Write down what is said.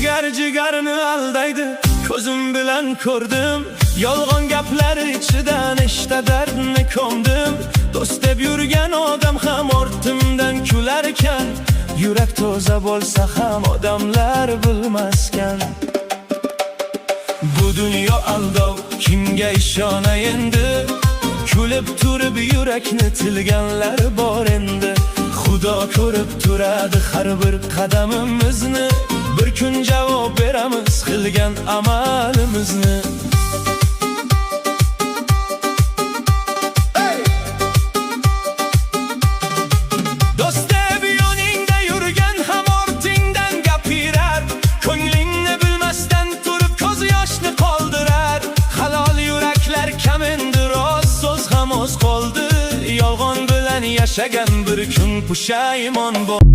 jigarini aldaydi, ko'zim bilan ko'rdim. Yolg'on gaplar ichidan ishda dardni ko'mdim. Do'st deb yurgan odam ham ortimdan kular ekan. Yurak toza bo'lsa ham odamlar bilmaskan. Bu dunyo aldov, kimga ishonay endi? Kulib turib yurakni tilganlar bor endi. Xudo ko'rib turadi har bir qadamimizni. Bir kun javob beramiz qilgan amalimizni. Do'st deb yoningda yurgan ham ortingdan gapirar. Ko'nglingni bilmasdan turib ko'z yoshni qoldirar. Halol yuraklar kam endi, rost so'z ham oz qoldi. Yolg'on bilan yashagan bir kun pushaymon bo'l.